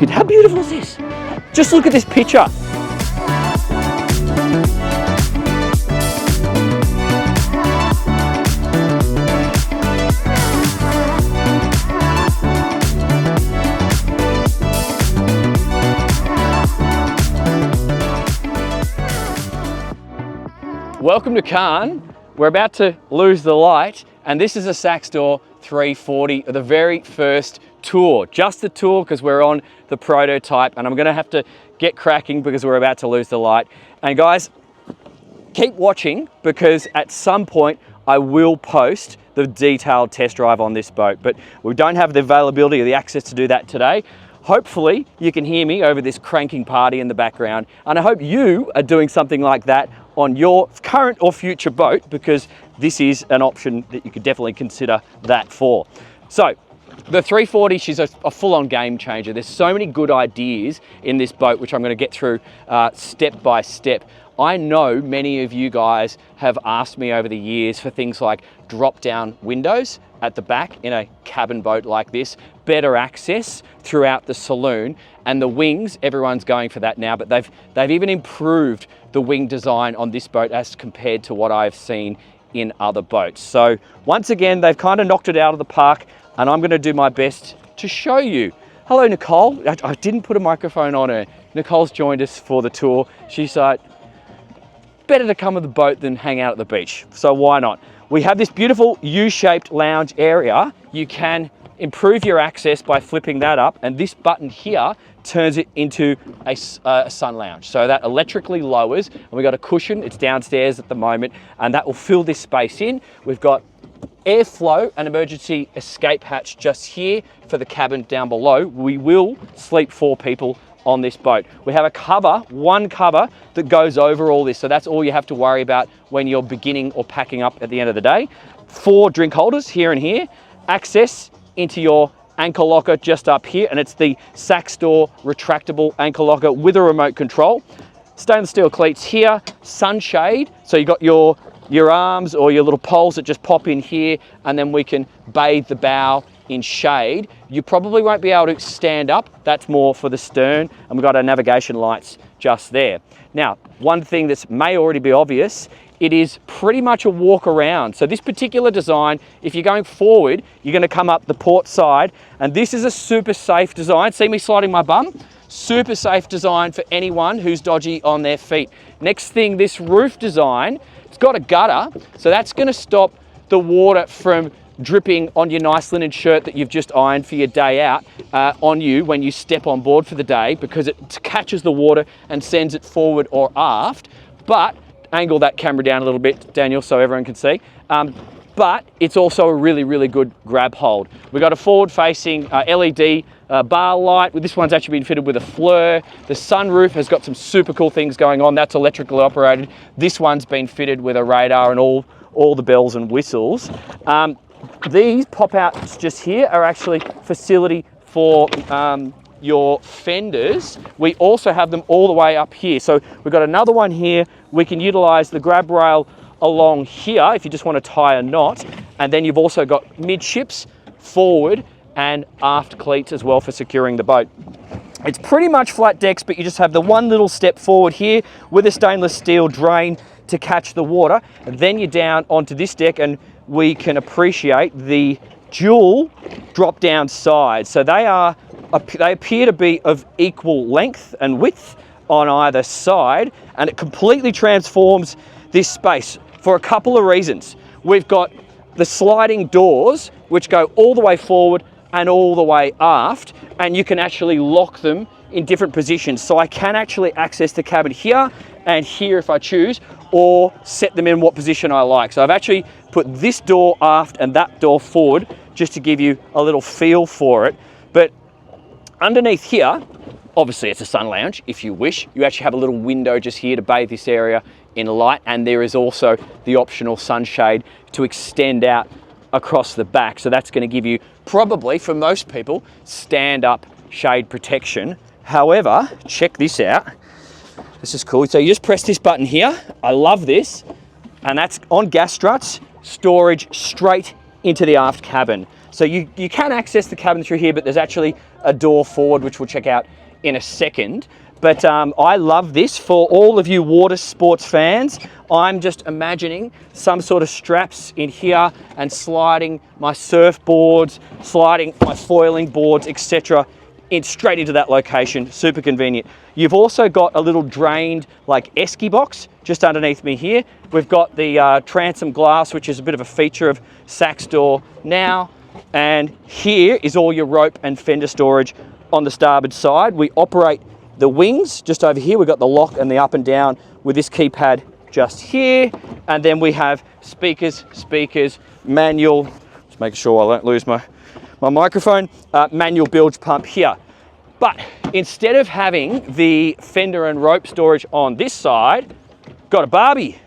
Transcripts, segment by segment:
how beautiful is this? Just look at this picture. Welcome to Cairn. We're about to lose the light, and this is a Saxdor 340, the very first tour. Just the tour because we're on the prototype, and I'm gonna have to get cracking because we're about to lose the light. And guys, keep watching because at some point I will post the detailed test drive on this boat, but we don't have the availability or the access to do that today. Hopefully you can hear me over this cranking party in the background, and I hope you are doing something like that on your current or future boat, because this is an option that you could definitely consider that for. So the 340, she's a full-on game changer. There's so many good ideas in this boat, which I'm going to get through step by step. I know many of you guys have asked me over the years for things like drop-down windows at the back in a cabin boat like this, better access throughout the saloon, and the wings, everyone's going for that now, but they've even improved the wing design on this boat as compared to what I've seen in other boats. So once again, they've kind of knocked it out of the park, and I'm going to do my best to show you. Hello, Nicole. I didn't put a microphone on her. Nicole's joined us for the tour. She's like, better to come with the boat than hang out at the beach. So why not? We have this beautiful U-shaped lounge area. You can improve your access by flipping that up, and this button here turns it into a sun lounge. So that electrically lowers, and we've got a cushion. It's downstairs at the moment, and that will fill this space in. We've got airflow and emergency escape hatch just here for the cabin down below. We will sleep 4 people on this boat. We have a cover, one cover that goes over all this. So that's all you have to worry about when you're beginning or packing up at the end of the day. 4 drink holders here and here. Access into your anchor locker just up here, and it's the Saxdor retractable anchor locker with a remote control. Stainless steel cleats here, sunshade, so you got your arms or your little poles that just pop in here, and then we can bathe the bow in shade. You probably won't be able to stand up, that's more for the stern, and we've got our navigation lights just there. Now, one thing that may already be obvious, it is pretty much a walk around. So this particular design, if you're going forward, you're going to come up the port side, and this is a super safe design. See me sliding my bum? Super safe design for anyone who's dodgy on their feet. Next thing, this roof design, it's got a gutter, so that's going to stop the water from dripping on your nice linen shirt that you've just ironed for your day out on you when you step on board for the day, because it catches the water and sends it forward or aft. But angle that camera down a little bit, Daniel, so everyone can see. But it's also a really, really good grab hold. We've got a forward-facing LED bar light. This one's actually been fitted with a flare. The sunroof has got some super cool things going on. That's electrically operated. This one's been fitted with a radar and all the bells and whistles. These pop-outs just here are actually facility for your fenders. We also have them all the way up here. So we've got another one here. We can utilize the grab rail along here if you just want to tie a knot. And then you've also got midships, forward and aft cleats as well for securing the boat. It's pretty much flat decks, but you just have the one little step forward here with a stainless steel drain to catch the water. And then you're down onto this deck, and we can appreciate the dual drop down sides. So they appear to be of equal length and width on either side, and it completely transforms this space for a couple of reasons. We've got the sliding doors which go all the way forward and all the way aft, and you can actually lock them in different positions. So I can actually access the cabin here and here if I choose, or set them in what position I like. So I've actually put this door aft and that door forward just to give you a little feel for it. But underneath here, obviously it's a sun lounge if you wish. You actually have a little window just here to bathe this area in light, and there is also the optional sunshade to extend out across the back. So that's going to give you, probably for most people, stand-up shade protection. However, check this out. This is cool. So you just press this button here. I love this. And that's on gas struts, storage straight into the aft cabin. So you can access the cabin through here, but there's actually a door forward, which we'll check out in a second. But I love this. For all of you water sports fans, I'm just imagining some sort of straps in here and sliding my surfboards, sliding my foiling boards, etc. Straight into that location. Super convenient. You've also got a little drained like esky box just underneath me here. We've got the transom glass, which is a bit of a feature of Saxdor now. And here is all your rope and fender storage on the starboard side. We operate the wings just over here. We've got the lock and the up and down with this keypad just here. And then we have speakers, manual, just making sure I don't lose my microphone, manual bilge pump here. But instead of having the fender and rope storage on this side, got a barbie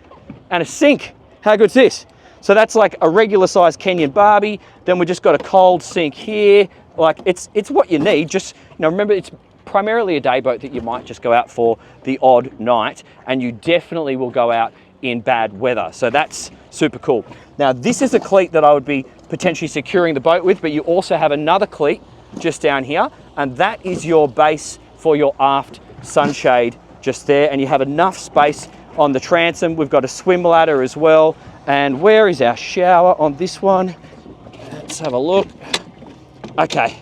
and a sink. How good's this? So that's like a regular size Kenyan barbie. Then we just got a cold sink here. Like it's what you need. Just, you know, remember it's primarily a day boat that you might just go out for the odd night, and you definitely will go out in bad weather. So that's super cool. Now this is a cleat that I would be potentially securing the boat with, but you also have another cleat just down here, and that is your base for your aft sunshade just there. And you have enough space on the transom. We've got a swim ladder as well. And where is our shower on this one? Let's have a look. Okay,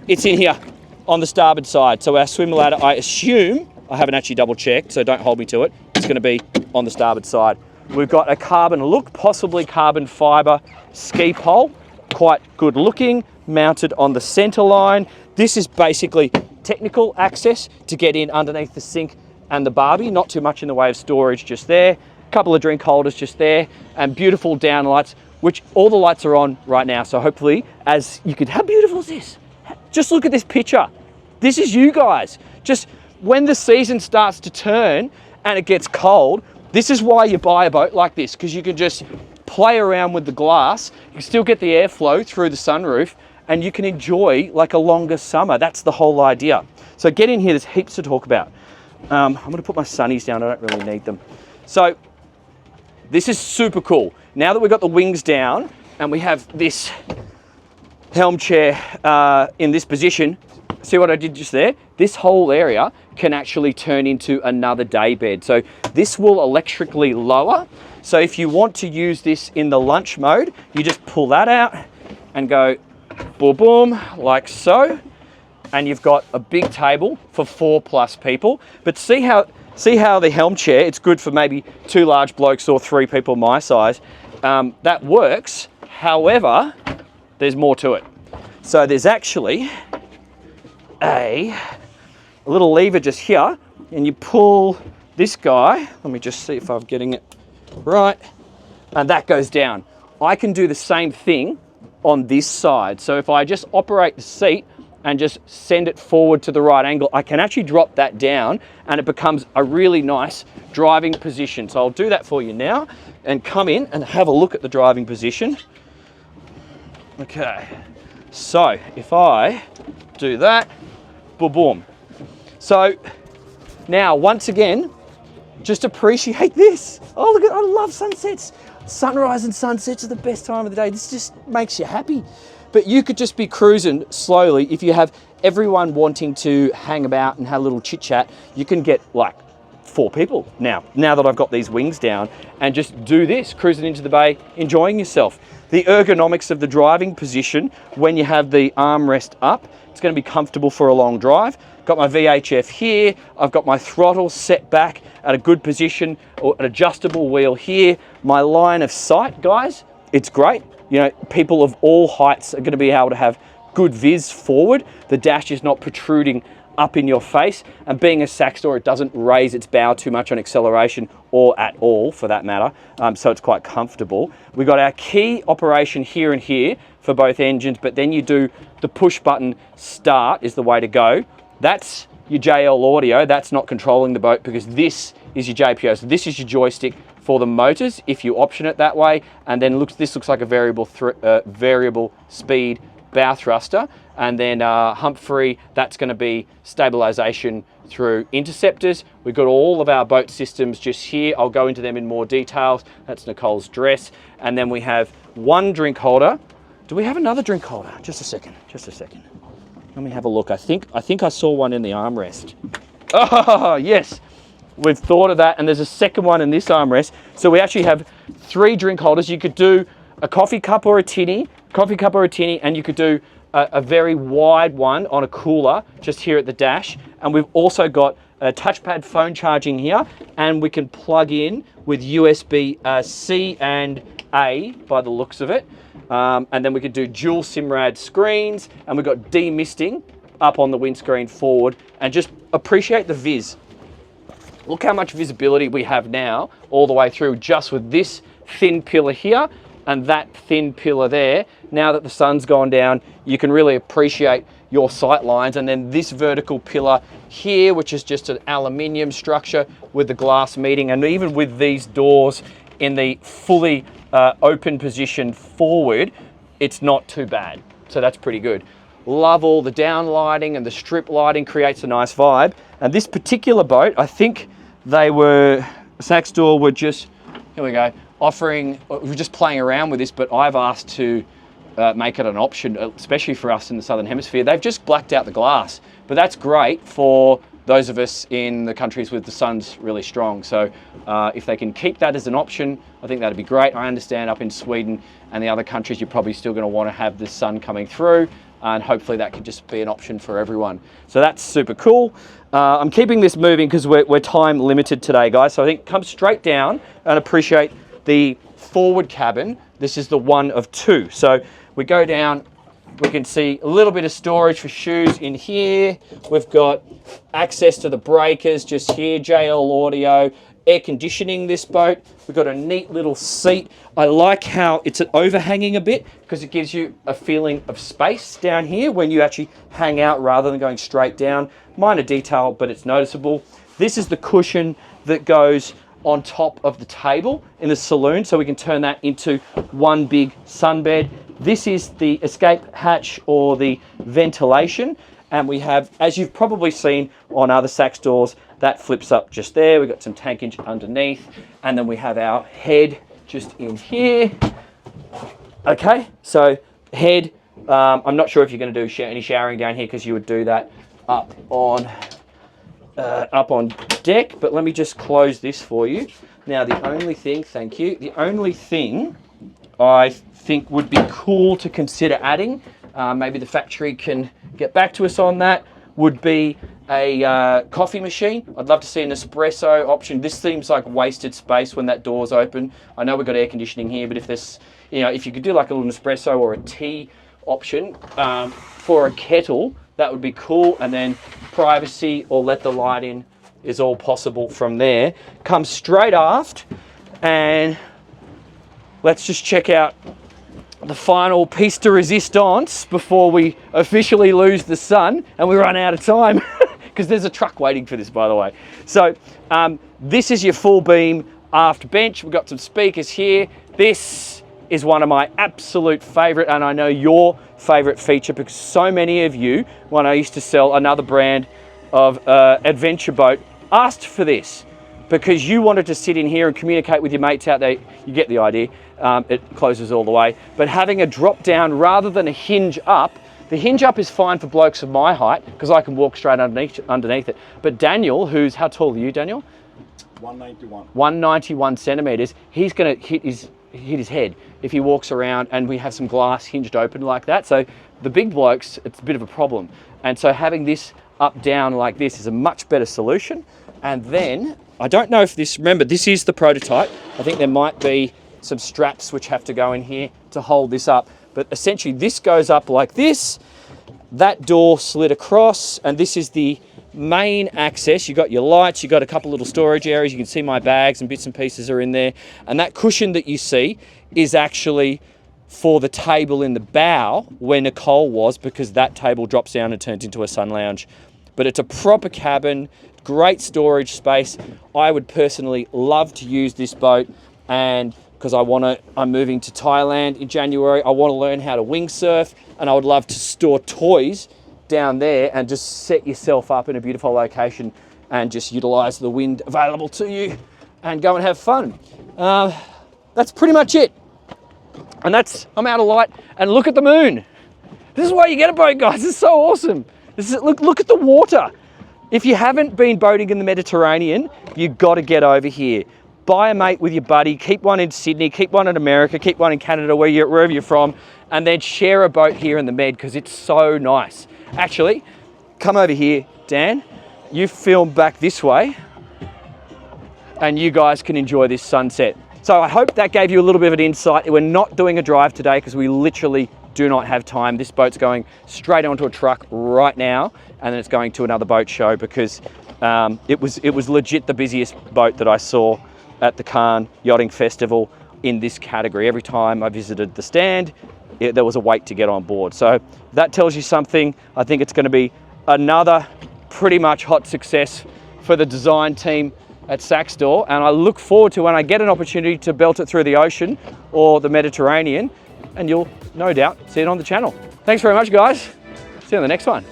it's in here on the starboard side. So our swim ladder, I assume, I haven't actually double checked, so don't hold me to it, it's going to be on the starboard side. We've got a carbon look, possibly carbon fiber ski pole, quite good looking, mounted on the center line. This is basically technical access to get in underneath the sink and the barbie. Not too much in the way of storage just there. A couple of drink holders just there, and beautiful down lights, which all the lights are on right now. So hopefully, as you could, how beautiful is this? Just look at this picture. This is you guys. Just when the season starts to turn and it gets cold, this is why you buy a boat like this, because you can just play around with the glass. You can still get the airflow through the sunroof, and you can enjoy like a longer summer. That's the whole idea. So get in here, there's heaps to talk about. I'm gonna put my sunnies down, I don't really need them. So this is super cool. Now that we've got the wings down and we have this Helm chair in this position, see what I did just there? This whole area can actually turn into another day bed. So this will electrically lower. So if you want to use this in the lunch mode, you just pull that out and go boom, boom, like so. And you've got a big table for 4+ people. But see how the Helm chair, it's good for maybe 2 large blokes or 3 people my size. That works. However, there's more to it. So there's actually a little lever just here, and you pull this guy. Let me just see if I'm getting it right. And that goes down. I can do the same thing on this side. So if I just operate the seat and just send it forward to the right angle, I can actually drop that down and it becomes a really nice driving position. So I'll do that for you now and come in and have a look at the driving position. Okay, so if I do that, boom, boom. So now, once again, just appreciate this. Oh, look at, I love sunsets. Sunrise and sunsets are the best time of the day. This just makes you happy. But you could just be cruising slowly. If you have everyone wanting to hang about and have a little chit chat, you can get like 4 people now that I've got these wings down, and just do this, cruising into the bay, enjoying yourself. The ergonomics of the driving position, when you have the armrest up, it's going to be comfortable for a long drive. Got my VHF here. I've got my throttle set back at a good position, or an adjustable wheel here. My line of sight, guys, it's great. You know, people of all heights are going to be able to have good viz forward. The dash is not protruding up in your face, and being a Saxdor, it doesn't raise its bow too much on acceleration, or at all for that matter, so it's quite comfortable. We've got our key operation here and here for both engines, but then you do the push button start is the way to go. That's your JL audio. That's not controlling the boat, because this is your JPO. So this is your joystick for the motors if you option it that way. And then this looks like a variable speed bow thruster. And then Humphrey, that's going to be stabilization through interceptors. We've got all of our boat systems just here. I'll go into them in more details. That's Nicole's dress. And then we have one drink holder Do we have another drink holder? Just a second. Let me have a look. I think I saw one in the armrest. Oh, yes. We've thought of that, and there's a second one in this armrest. So we actually have 3 drink holders. You could do a coffee cup or a tinny, and you could do a very wide one on a cooler just here at the dash. And we've also got a touchpad phone charging here, and we can plug in with USB C and A by the looks of it. And then we could do dual SIMRAD screens, and we've got demisting up on the windscreen forward, and just appreciate the viz. Look how much visibility we have now all the way through just with this thin pillar here and that thin pillar there. Now that the sun's gone down, you can really appreciate your sight lines. And then this vertical pillar here, which is just an aluminium structure with the glass meeting, and even with these doors in the fully open position forward, it's not too bad. So that's pretty good. Love all the down lighting, and the strip lighting creates a nice vibe. And this particular boat, I think Saxdor were just, here we go, offering, we're just playing around with this, but I've asked to make it an option, especially for us in the Southern Hemisphere. They've just blacked out the glass, but that's great for those of us in the countries with the sun's really strong. So if they can keep that as an option, I think that'd be great. I understand up in Sweden and the other countries, you're probably still going to want to have the sun coming through, and hopefully that could just be an option for everyone. So that's super cool. I'm keeping this moving because we're time limited today, guys. So I think come straight down and appreciate the forward cabin. This is the one of 2. So we go down, we can see a little bit of storage for shoes in here. We've got access to the breakers just here, JL audio, air conditioning this boat. We've got a neat little seat. I like how it's overhanging a bit because it gives you a feeling of space down here when you actually hang out rather than going straight down. Minor detail, but it's noticeable. This is the cushion that goes on top of the table in the saloon, so we can turn that into one big sunbed. This is the escape hatch or the ventilation, and we have, as you've probably seen on other Saxdors, that flips up just there. We've got some tankage underneath, and then we have our head just in here. Okay, so head, I'm not sure if you're going to do any showering down here because you would do that up on deck, but let me just close this for you. Now the only thing, thank you, the only thing I think would be cool to consider adding, maybe the factory can get back to us on that, would be a coffee machine. I'd love to see an espresso option. This seems like wasted space when that door's open. I know we've got air conditioning here, but if there's, if you could do like a little espresso or a tea option for a kettle, that would be cool. And then privacy or let the light in is all possible from there. Come straight aft, and let's just check out the final piece de resistance before we officially lose the sun and we run out of time, because there's a truck waiting for this, by the way. So this is your full beam aft bench. We've got some speakers here. This is one of my absolute favorite, and I know your favorite feature, because so many of you, when I used to sell another brand of adventure boat, asked for this because you wanted to sit in here and communicate with your mates out there. You get the idea. It closes all the way, but having a drop down rather than a hinge up. The hinge up is fine for blokes of my height because I can walk straight underneath it. But Daniel, who's, how tall are you, Daniel? 191. 191 centimeters. He's going to hit his head if he walks around, and we have some glass hinged open like that. So the big blokes, it's a bit of a problem. And so having this up down like this is a much better solution. And then I don't know if this, remember, this is the prototype. I think there might be some straps which have to go in here to hold this up. But essentially this goes up like this, that door slid across, and this is the main access. You got your lights, you got a couple little storage areas. You can see my bags and bits and pieces are in there. And that cushion that you see is actually for the table in the bow where Nicole was, because that table drops down and turns into a sun lounge. But it's a proper cabin, great storage space. I would personally love to use this boat, and because I'm moving to Thailand in January. I want to learn how to windsurf, and I would love to store toys down there and just set yourself up in a beautiful location and just utilize the wind available to you and go and have fun. That's pretty much it. And I'm out of light, and look at the moon. This is why you get a boat, guys. This is so awesome. Look at the water. If you haven't been boating in the Mediterranean, you've got to get over here. Buy a mate with your buddy, keep one in Sydney, keep one in America, keep one in Canada, wherever you're from, and then share a boat here in the Med, because it's so nice. Actually, come over here, Dan. You film back this way, and you guys can enjoy this sunset. So I hope that gave you a little bit of an insight. We're not doing a drive today because we literally do not have time. This boat's going straight onto a truck right now, and then it's going to another boat show, because it was legit the busiest boat that I saw at the Cannes Yachting Festival in this category. Every time I visited the stand, there was a wait to get on board. So that tells you something. I think it's going to be another pretty much hot success for the design team at Saxdor, and I look forward to when I get an opportunity to belt it through the ocean or the Mediterranean, and you'll no doubt see it on the channel. Thanks very much, guys. See you on the next one.